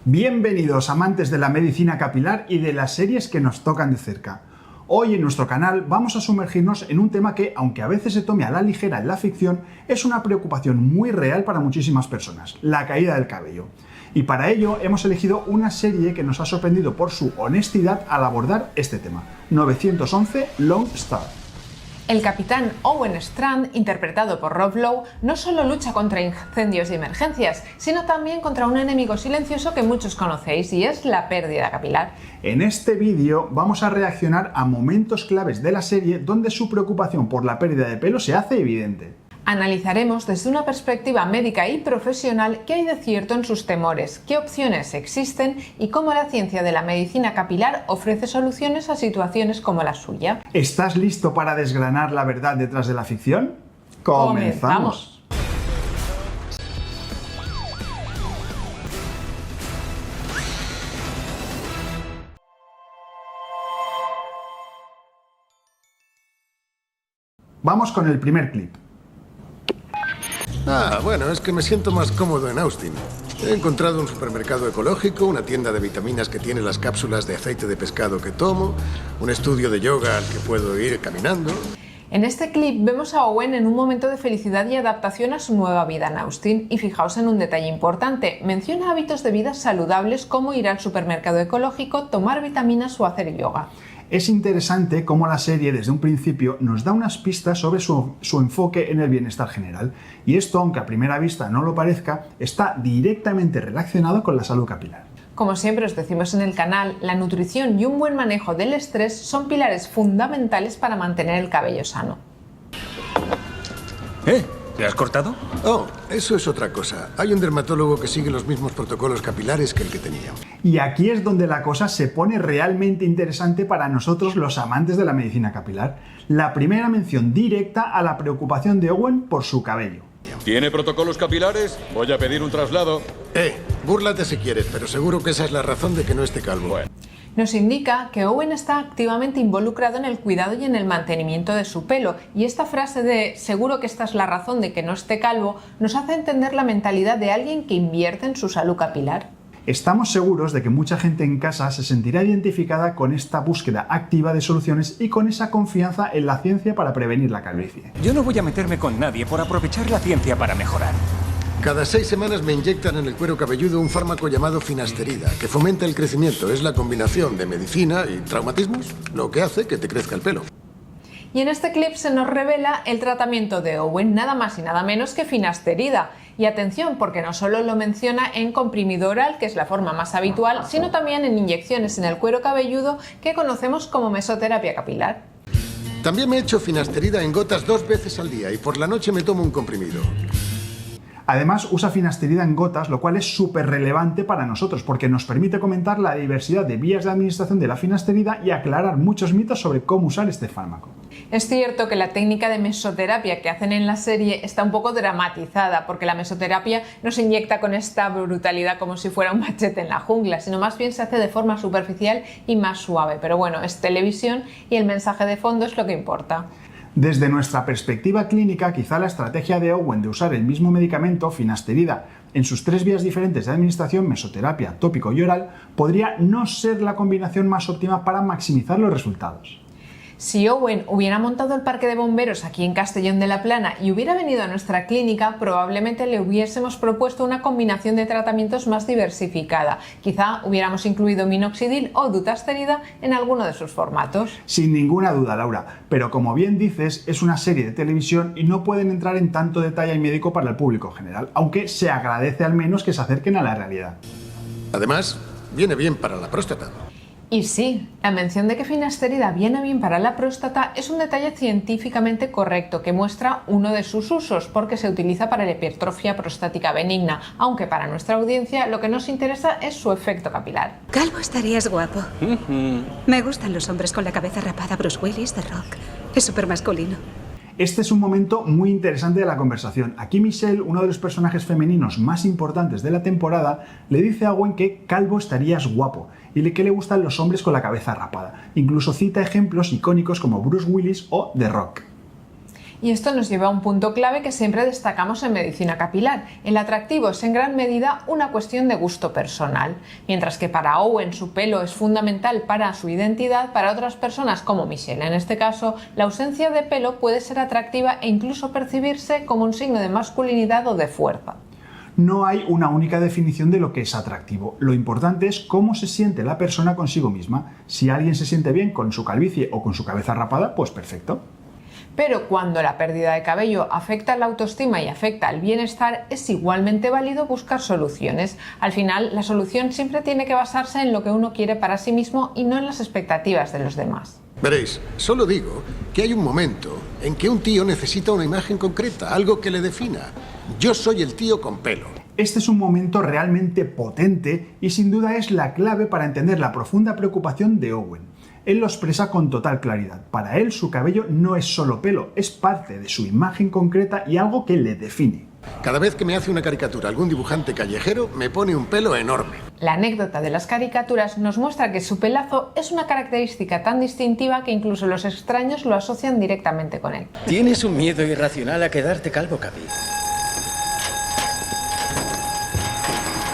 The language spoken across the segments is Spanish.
Bienvenidos amantes de la medicina capilar y de las series que nos tocan de cerca. Hoy en nuestro canal vamos a sumergirnos en un tema que, aunque a veces se tome a la ligera en la ficción, es una preocupación muy real para muchísimas personas: la caída del cabello. Y para ello hemos elegido una serie que nos ha sorprendido por su honestidad al abordar este tema: 911 Lone Star. El capitán Owen Strand, interpretado por Rob Lowe, no solo lucha contra incendios y emergencias, sino también contra un enemigo silencioso que muchos conocéis, y es la pérdida capilar. En este vídeo vamos a reaccionar a momentos claves de la serie donde su preocupación por la pérdida de pelo se hace evidente. Analizaremos desde una perspectiva médica y profesional qué hay de cierto en sus temores, qué opciones existen y cómo la ciencia de la medicina capilar ofrece soluciones a situaciones como la suya. ¿Estás listo para desgranar la verdad detrás de la ficción? ¡Comenzamos! Vamos con el primer clip. Bueno, es que me siento más cómodo en Austin. He encontrado un supermercado ecológico, una tienda de vitaminas que tiene las cápsulas de aceite de pescado que tomo, un estudio de yoga al que puedo ir caminando. En este clip vemos a Owen en un momento de felicidad y adaptación a su nueva vida en Austin, y fijaos en un detalle importante: menciona hábitos de vida saludables como ir al supermercado ecológico, tomar vitaminas o hacer yoga. Es interesante cómo la serie desde un principio nos da unas pistas sobre su enfoque en el bienestar general, y esto, aunque a primera vista no lo parezca, está directamente relacionado con la salud capilar. Como siempre os decimos en el canal, la nutrición y un buen manejo del estrés son pilares fundamentales para mantener el cabello sano. ¿Te has cortado? Oh, eso es otra cosa. Hay un dermatólogo que sigue los mismos protocolos capilares que el que tenía. Y aquí es donde la cosa se pone realmente interesante para nosotros los amantes de la medicina capilar. La primera mención directa a la preocupación de Owen por su cabello. ¿Tiene protocolos capilares? Voy a pedir un traslado. Búrlate si quieres, pero seguro que esa es la razón de que no esté calvo. Bueno. Nos indica que Owen está activamente involucrado en el cuidado y en el mantenimiento de su pelo, y esta frase de "seguro que esta es la razón de que no esté calvo" nos hace entender la mentalidad de alguien que invierte en su salud capilar. Estamos seguros de que mucha gente en casa se sentirá identificada con esta búsqueda activa de soluciones y con esa confianza en la ciencia para prevenir la calvicie. Yo no voy a meterme con nadie por aprovechar la ciencia para mejorar. Cada 6 semanas me inyectan en el cuero cabelludo un fármaco llamado finasterida, que fomenta el crecimiento. Es la combinación de medicina y traumatismos lo que hace que te crezca el pelo. Y en este clip se nos revela el tratamiento de Owen, nada más y nada menos que finasterida. Y atención, porque no solo lo menciona en comprimido oral, que es la forma más habitual, sino también en inyecciones en el cuero cabelludo, que conocemos como mesoterapia capilar. También me echo finasterida en gotas 2 veces al día y por la noche me tomo un comprimido. Además, usa finasterida en gotas, lo cual es súper relevante para nosotros porque nos permite comentar la diversidad de vías de administración de la finasterida y aclarar muchos mitos sobre cómo usar este fármaco. Es cierto que la técnica de mesoterapia que hacen en la serie está un poco dramatizada, porque la mesoterapia no se inyecta con esta brutalidad como si fuera un machete en la jungla, sino más bien se hace de forma superficial y más suave. Pero bueno, es televisión y el mensaje de fondo es lo que importa. Desde nuestra perspectiva clínica, quizá la estrategia de Owen de usar el mismo medicamento, finasterida, en sus 3 vías diferentes de administración, mesoterapia, tópico y oral, podría no ser la combinación más óptima para maximizar los resultados. Si Owen hubiera montado el parque de bomberos aquí en Castellón de la Plana y hubiera venido a nuestra clínica, probablemente le hubiésemos propuesto una combinación de tratamientos más diversificada. Quizá hubiéramos incluido minoxidil o dutasterida en alguno de sus formatos. Sin ninguna duda, Laura, pero como bien dices, es una serie de televisión y no pueden entrar en tanto detalle médico para el público general, aunque se agradece al menos que se acerquen a la realidad. Además, viene bien para la próstata. Y sí, la mención de que finasterida viene bien para la próstata es un detalle científicamente correcto que muestra uno de sus usos, porque se utiliza para la hipertrofia prostática benigna, aunque para nuestra audiencia lo que nos interesa es su efecto capilar. Calvo estarías guapo. Me gustan los hombres con la cabeza rapada. Bruce Willis, The Rock. Es súper masculino. Este es un momento muy interesante de la conversación. Aquí Michelle, uno de los personajes femeninos más importantes de la temporada, le dice a Owen que calvo estarías guapo y que le gustan los hombres con la cabeza rapada. Incluso cita ejemplos icónicos como Bruce Willis o The Rock. Y esto nos lleva a un punto clave que siempre destacamos en medicina capilar. El atractivo es en gran medida una cuestión de gusto personal. Mientras que para Owen su pelo es fundamental para su identidad, para otras personas como Michelle en este caso, la ausencia de pelo puede ser atractiva e incluso percibirse como un signo de masculinidad o de fuerza. No hay una única definición de lo que es atractivo. Lo importante es cómo se siente la persona consigo misma. Si alguien se siente bien con su calvicie o con su cabeza rapada, pues perfecto. Pero cuando la pérdida de cabello afecta la autoestima y afecta al bienestar, es igualmente válido buscar soluciones. Al final, la solución siempre tiene que basarse en lo que uno quiere para sí mismo y no en las expectativas de los demás. Veréis, solo digo que hay un momento en que un tío necesita una imagen concreta, algo que le defina. Yo soy el tío con pelo. Este es un momento realmente potente y sin duda es la clave para entender la profunda preocupación de Owen. Él lo expresa con total claridad. Para él su cabello no es solo pelo, es parte de su imagen concreta y algo que le define. Cada vez que me hace una caricatura algún dibujante callejero, me pone un pelo enorme. La anécdota de las caricaturas nos muestra que su pelazo es una característica tan distintiva que incluso los extraños lo asocian directamente con él. Tienes un miedo irracional a quedarte calvo, Capi.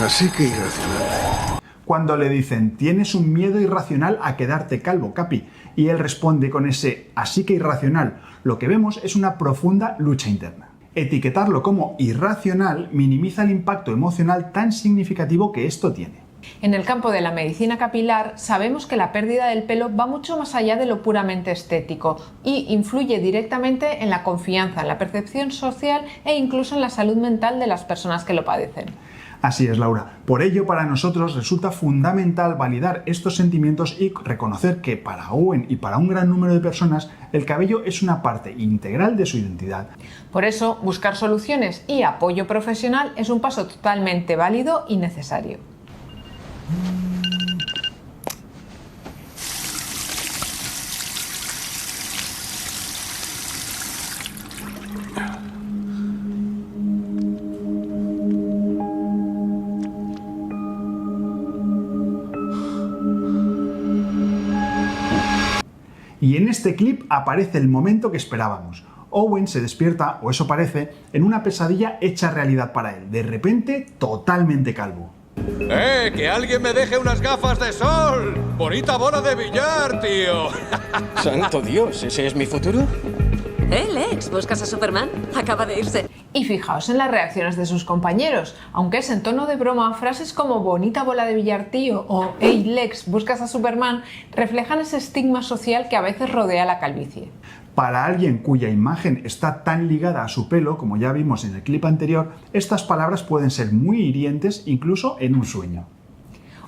Así que irracional. Cuando le dicen, tienes un miedo irracional a quedarte calvo, Capi, y él responde con ese así que irracional, lo que vemos es una profunda lucha interna. Etiquetarlo como irracional minimiza el impacto emocional tan significativo que esto tiene. En el campo de la medicina capilar sabemos que la pérdida del pelo va mucho más allá de lo puramente estético y influye directamente en la confianza, en la percepción social e incluso en la salud mental de las personas que lo padecen. Así es, Laura. Por ello, para nosotros resulta fundamental validar estos sentimientos y reconocer que para Owen y para un gran número de personas, el cabello es una parte integral de su identidad. Por eso, buscar soluciones y apoyo profesional es un paso totalmente válido y necesario. Y en este clip aparece el momento que esperábamos. Owen se despierta, o eso parece, en una pesadilla hecha realidad para él. De repente, totalmente calvo. ¡Que alguien me deje unas gafas de sol! ¡Bonita bola de billar, tío! ¡Santo Dios! ¿Ese es mi futuro? Lex, ¿buscas a Superman? Acaba de irse. Y fijaos en las reacciones de sus compañeros. Aunque es en tono de broma, frases como bonita bola de billar, tío o hey Lex, ¿buscas a Superman? Reflejan ese estigma social que a veces rodea la calvicie. Para alguien cuya imagen está tan ligada a su pelo, como ya vimos en el clip anterior, estas palabras pueden ser muy hirientes incluso en un sueño.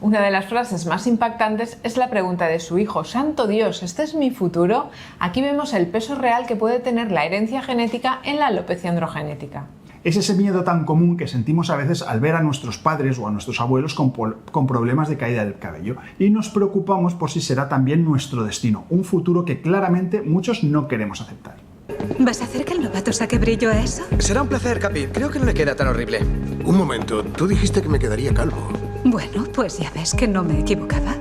Una de las frases más impactantes es la pregunta de su hijo, «¿Santo Dios, este es mi futuro?». Aquí vemos el peso real que puede tener la herencia genética en la alopecia androgenética. Es ese miedo tan común que sentimos a veces al ver a nuestros padres o a nuestros abuelos con problemas de caída del cabello y nos preocupamos por si será también nuestro destino, un futuro que claramente muchos no queremos aceptar. ¿Vas a hacer que el novato saque brillo a eso? Será un placer, Capi. Creo que no le queda tan horrible. Un momento, tú dijiste que me quedaría calvo. Bueno, pues ya ves que no me equivocaba.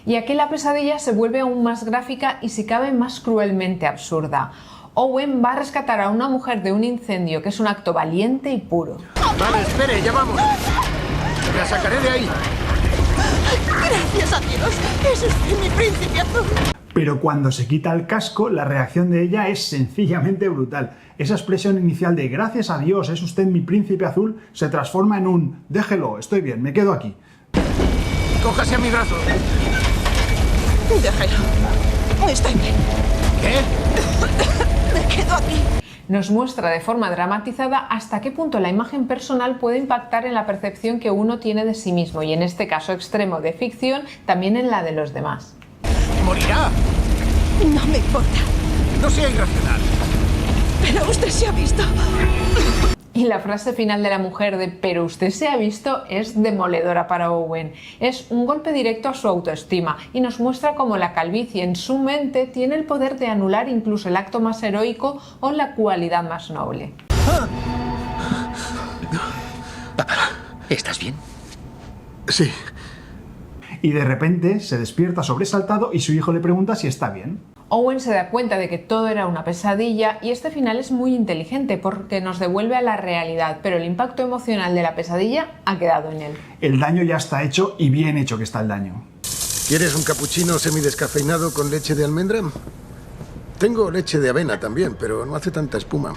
Y aquí la pesadilla se vuelve aún más gráfica y si cabe más cruelmente absurda. Owen va a rescatar a una mujer de un incendio, que es un acto valiente y puro. Vale, espere, ya vamos. La sacaré de ahí. Gracias a Dios, es usted mi príncipe azul. Pero cuando se quita el casco, la reacción de ella es sencillamente brutal. Esa expresión inicial de gracias a Dios, es usted mi príncipe azul, se transforma en un déjelo, estoy bien, me quedo aquí. Cójase a mi brazo. Déjelo. Estoy bien. ¿Qué? Me quedo aquí. Nos muestra de forma dramatizada hasta qué punto la imagen personal puede impactar en la percepción que uno tiene de sí mismo y en este caso extremo de ficción, también en la de los demás. ¡Morirá! No me importa. No sea irracional. Pero usted se ha visto. Y la frase final de la mujer de «pero usted se ha visto» es demoledora para Owen. Es un golpe directo a su autoestima y nos muestra cómo la calvicie en su mente tiene el poder de anular incluso el acto más heroico o la cualidad más noble. Papá, ¿estás bien? Sí. Y de repente se despierta sobresaltado y su hijo le pregunta si está bien. Owen se da cuenta de que todo era una pesadilla y este final es muy inteligente porque nos devuelve a la realidad, pero el impacto emocional de la pesadilla ha quedado en él. El daño ya está hecho y bien hecho que está el daño. ¿Quieres un capuchino semidescafeinado con leche de almendra? Tengo leche de avena también, pero no hace tanta espuma.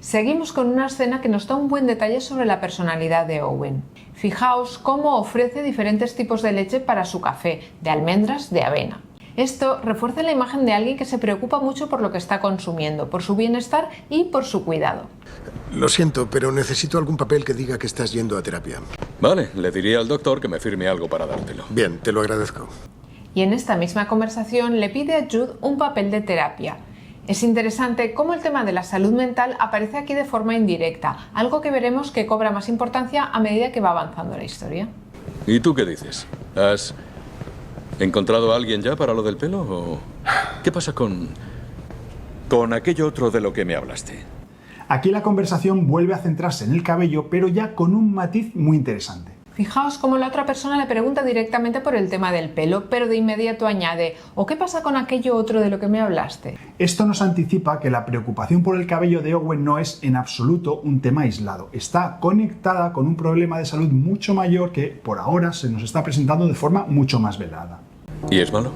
Seguimos con una escena que nos da un buen detalle sobre la personalidad de Owen. Fijaos cómo ofrece diferentes tipos de leche para su café, de almendras, de avena. Esto refuerza la imagen de alguien que se preocupa mucho por lo que está consumiendo, por su bienestar y por su cuidado. Lo siento, pero necesito algún papel que diga que estás yendo a terapia. Vale, le diría al doctor que me firme algo para dártelo. Bien, te lo agradezco. Y en esta misma conversación le pide a Jude un papel de terapia. Es interesante cómo el tema de la salud mental aparece aquí de forma indirecta, algo que veremos que cobra más importancia a medida que va avanzando la historia. ¿Y tú qué dices? ¿Has encontrado a alguien ya para lo del pelo? ¿O qué pasa con aquello otro de lo que me hablaste? Aquí la conversación vuelve a centrarse en el cabello, pero ya con un matiz muy interesante. Fijaos cómo la otra persona le pregunta directamente por el tema del pelo, pero de inmediato añade: ¿o qué pasa con aquello otro de lo que me hablaste? Esto nos anticipa que la preocupación por el cabello de Owen no es en absoluto un tema aislado. Está conectada con un problema de salud mucho mayor que por ahora se nos está presentando de forma mucho más velada. ¿Y es malo?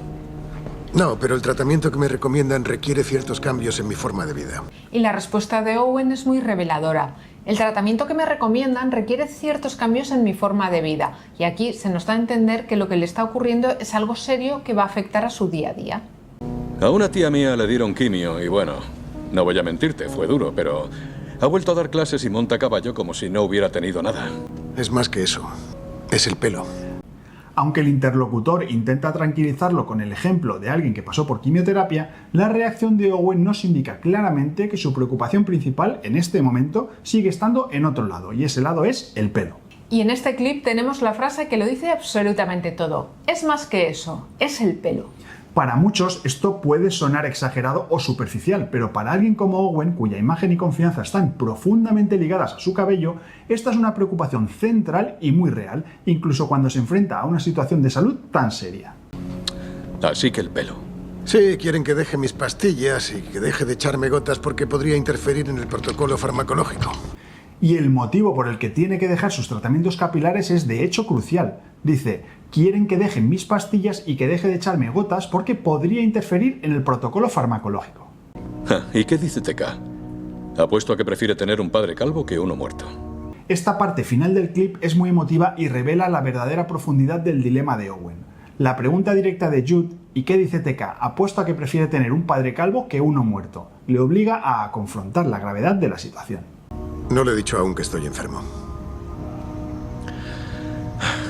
No, pero el tratamiento que me recomiendan requiere ciertos cambios en mi forma de vida. Y la respuesta de Owen es muy reveladora. El tratamiento que me recomiendan requiere ciertos cambios en mi forma de vida. Y aquí se nos da a entender que lo que le está ocurriendo es algo serio que va a afectar a su día a día. A una tía mía le dieron quimio y bueno, no voy a mentirte, fue duro, pero ha vuelto a dar clases y monta a caballo como si no hubiera tenido nada. Es más que eso. Es el pelo. Aunque el interlocutor intenta tranquilizarlo con el ejemplo de alguien que pasó por quimioterapia, la reacción de Owen nos indica claramente que su preocupación principal en este momento sigue estando en otro lado, y ese lado es el pelo. Y en este clip tenemos la frase que lo dice absolutamente todo. Es más que eso, es el pelo. Para muchos esto puede sonar exagerado o superficial, pero para alguien como Owen, cuya imagen y confianza están profundamente ligadas a su cabello, esta es una preocupación central y muy real, incluso cuando se enfrenta a una situación de salud tan seria. Así que el pelo. Sí, quieren que deje mis pastillas y que deje de echarme gotas porque podría interferir en el protocolo farmacológico. Y el motivo por el que tiene que dejar sus tratamientos capilares es de hecho crucial. Dice: quieren que deje mis pastillas y que deje de echarme gotas porque podría interferir en el protocolo farmacológico. ¿Y qué dice TK? Apuesto a que prefiere tener un padre calvo que uno muerto. Esta parte final del clip es muy emotiva y revela la verdadera profundidad del dilema de Owen. La pregunta directa de Jude: ¿y qué dice TK? Apuesto a que prefiere tener un padre calvo que uno muerto. Le obliga a confrontar la gravedad de la situación. No le he dicho aún que estoy enfermo.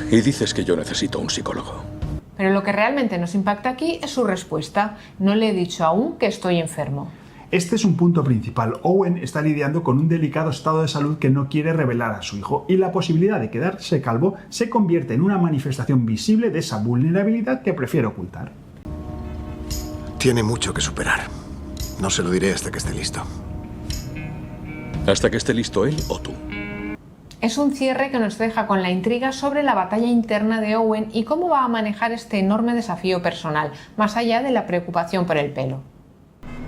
Y dices que yo necesito un psicólogo. Pero lo que realmente nos impacta aquí es su respuesta. No le he dicho aún que estoy enfermo. Este es un punto principal. Owen está lidiando con un delicado estado de salud que no quiere revelar a su hijo, y la posibilidad de quedarse calvo se convierte en una manifestación visible de esa vulnerabilidad que prefiere ocultar. Tiene mucho que superar. No se lo diré hasta que esté listo. Hasta que esté listo él o tú. Es un cierre que nos deja con la intriga sobre la batalla interna de Owen y cómo va a manejar este enorme desafío personal, más allá de la preocupación por el pelo.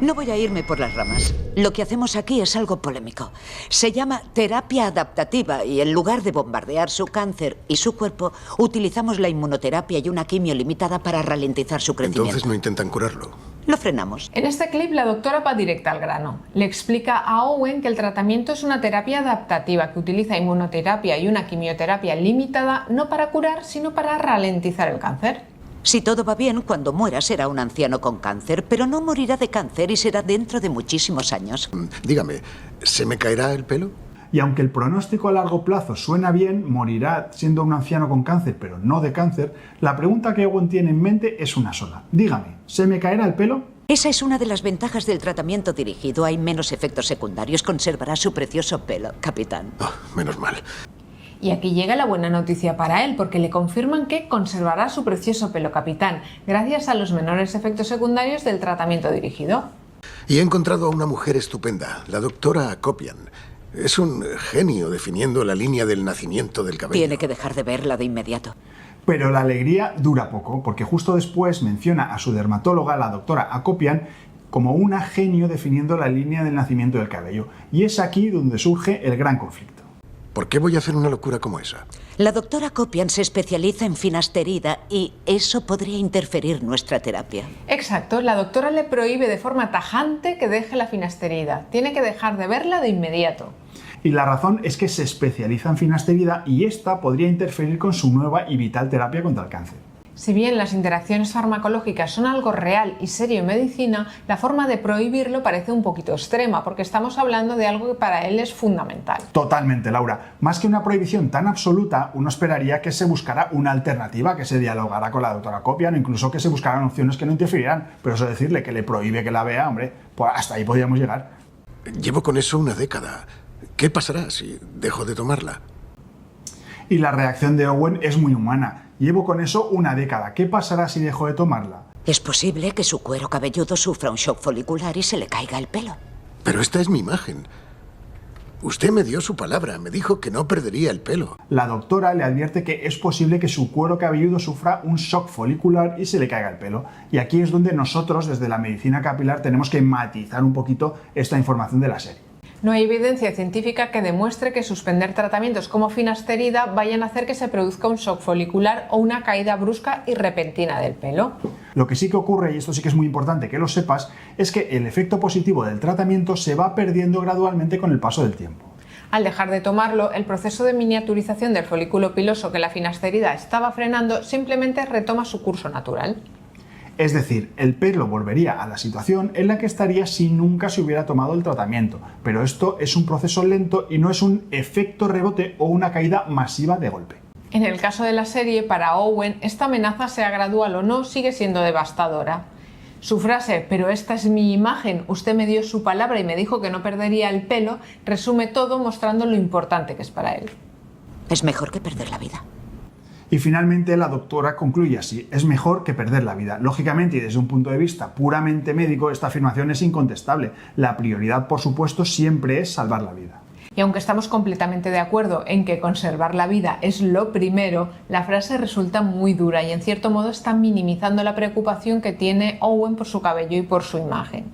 No voy a irme por las ramas. Lo que hacemos aquí es algo polémico. Se llama terapia adaptativa y en lugar de bombardear su cáncer y su cuerpo, utilizamos la inmunoterapia y una quimio limitada para ralentizar su crecimiento. Entonces no intentan curarlo. Lo frenamos. En este clip la doctora va directa al grano. Le explica a Owen que el tratamiento es una terapia adaptativa que utiliza inmunoterapia y una quimioterapia limitada no para curar, sino para ralentizar el cáncer. Si todo va bien, cuando muera será un anciano con cáncer, pero no morirá de cáncer y será dentro de muchísimos años. Dígame, ¿se me caerá el pelo? Y aunque el pronóstico a largo plazo suena bien, morirá siendo un anciano con cáncer, pero no de cáncer, la pregunta que Owen tiene en mente es una sola. Dígame, ¿se me caerá el pelo? Esa es una de las ventajas del tratamiento dirigido. Hay menos efectos secundarios. Conservará su precioso pelo, capitán. Oh, menos mal. Y aquí llega la buena noticia para él, porque le confirman que conservará su precioso pelo, capitán, gracias a los menores efectos secundarios del tratamiento dirigido. Y he encontrado a una mujer estupenda, la doctora Akopian. Es un genio definiendo la línea del nacimiento del cabello. Tiene que dejar de verla de inmediato. Pero la alegría dura poco, porque justo después menciona a su dermatóloga, la doctora Akopian, como una genio definiendo la línea del nacimiento del cabello. Y es aquí donde surge el gran conflicto. ¿Por qué voy a hacer una locura como esa? La doctora Akopian se especializa en finasterida y eso podría interferir nuestra terapia. Exacto, la doctora le prohíbe de forma tajante que deje la finasterida. Tiene que dejar de verla de inmediato. Y la razón es que se especializa en finasterida y esta podría interferir con su nueva y vital terapia contra el cáncer. Si bien las interacciones farmacológicas son algo real y serio en medicina, la forma de prohibirlo parece un poquito extrema, porque estamos hablando de algo que para él es fundamental. Totalmente, Laura. Más que una prohibición tan absoluta, uno esperaría que se buscara una alternativa, que se dialogara con la doctora Akopian o incluso que se buscaran opciones que no interfirieran. Pero eso decirle que le prohíbe que la vea, hombre, pues hasta ahí podríamos llegar. Llevo con eso una década. ¿Qué pasará si dejo de tomarla? Y la reacción de Owen es muy humana. Llevo con eso una década. ¿Qué pasará si dejo de tomarla? Es posible que su cuero cabelludo sufra un shock folicular y se le caiga el pelo. Pero esta es mi imagen. Usted me dio su palabra, me dijo que no perdería el pelo. La doctora le advierte que es posible que su cuero cabelludo sufra un shock folicular y se le caiga el pelo. Y aquí es donde nosotros, desde la medicina capilar, tenemos que matizar un poquito esta información de la serie. No hay evidencia científica que demuestre que suspender tratamientos como finasterida vayan a hacer que se produzca un shock folicular o una caída brusca y repentina del pelo. Lo que sí que ocurre, y esto sí que es muy importante que lo sepas, es que el efecto positivo del tratamiento se va perdiendo gradualmente con el paso del tiempo. Al dejar de tomarlo, el proceso de miniaturización del folículo piloso que la finasterida estaba frenando simplemente retoma su curso natural. Es decir, el pelo volvería a la situación en la que estaría si nunca se hubiera tomado el tratamiento, pero esto es un proceso lento y no es un efecto rebote o una caída masiva de golpe. En el caso de la serie, para Owen, esta amenaza, sea gradual o no, sigue siendo devastadora. Su frase, pero esta es mi imagen, usted me dio su palabra y me dijo que no perdería el pelo, resume todo mostrando lo importante que es para él. Es mejor que perder la vida. Y finalmente la doctora concluye así: es mejor que perder la vida. Lógicamente, y desde un punto de vista puramente médico, esta afirmación es incontestable. La prioridad, por supuesto, siempre es salvar la vida. Y aunque estamos completamente de acuerdo en que conservar la vida es lo primero, la frase resulta muy dura y en cierto modo está minimizando la preocupación que tiene Owen por su cabello y por su imagen.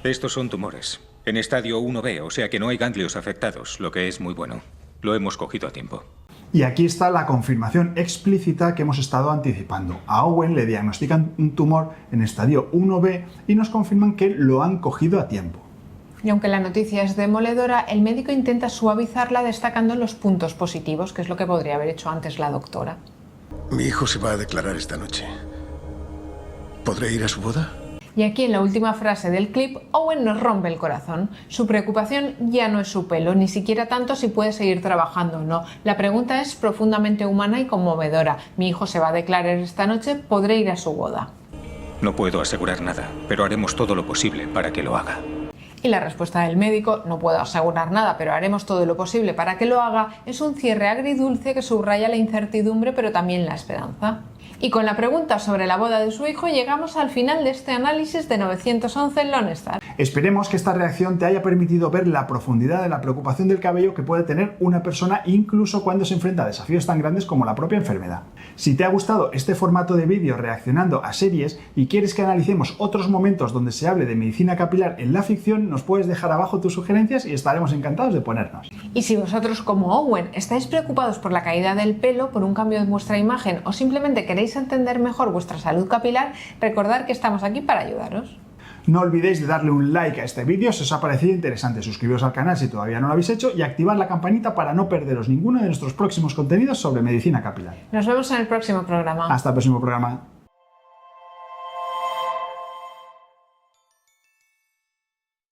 Estos son tumores, en estadio 1B, o sea que no hay ganglios afectados, lo que es muy bueno. Lo hemos cogido a tiempo. Y aquí está la confirmación explícita que hemos estado anticipando. A Owen le diagnostican un tumor en estadio 1B y nos confirman que lo han cogido a tiempo. Y aunque la noticia es demoledora, el médico intenta suavizarla destacando los puntos positivos, que es lo que podría haber hecho antes la doctora. Mi hijo se va a declarar esta noche. ¿Podré ir a su boda? Y aquí en la última frase del clip, Owen nos rompe el corazón. Su preocupación ya no es su pelo, ni siquiera tanto si puede seguir trabajando o no. La pregunta es profundamente humana y conmovedora. Mi hijo se va a declarar esta noche, ¿podré ir a su boda? No puedo asegurar nada, pero haremos todo lo posible para que lo haga. Y la respuesta del médico, no puedo asegurar nada, pero haremos todo lo posible para que lo haga, es un cierre agridulce que subraya la incertidumbre, pero también la esperanza. Y con la pregunta sobre la boda de su hijo llegamos al final de este análisis de 911 Lone Star. Esperemos que esta reacción te haya permitido ver la profundidad de la preocupación del cabello que puede tener una persona incluso cuando se enfrenta a desafíos tan grandes como la propia enfermedad. Si te ha gustado este formato de vídeo reaccionando a series y quieres que analicemos otros momentos donde se hable de medicina capilar en la ficción, nos puedes dejar abajo tus sugerencias y estaremos encantados de ponernos. Y si vosotros, como Owen, estáis preocupados por la caída del pelo, por un cambio en vuestra imagen o simplemente queréis entender mejor vuestra salud capilar, recordad que estamos aquí para ayudaros. No olvidéis de darle un like a este vídeo si os ha parecido interesante, suscribiros al canal si todavía no lo habéis hecho y activar la campanita para no perderos ninguno de nuestros próximos contenidos sobre medicina capilar. Nos vemos en el próximo programa. Hasta el próximo programa.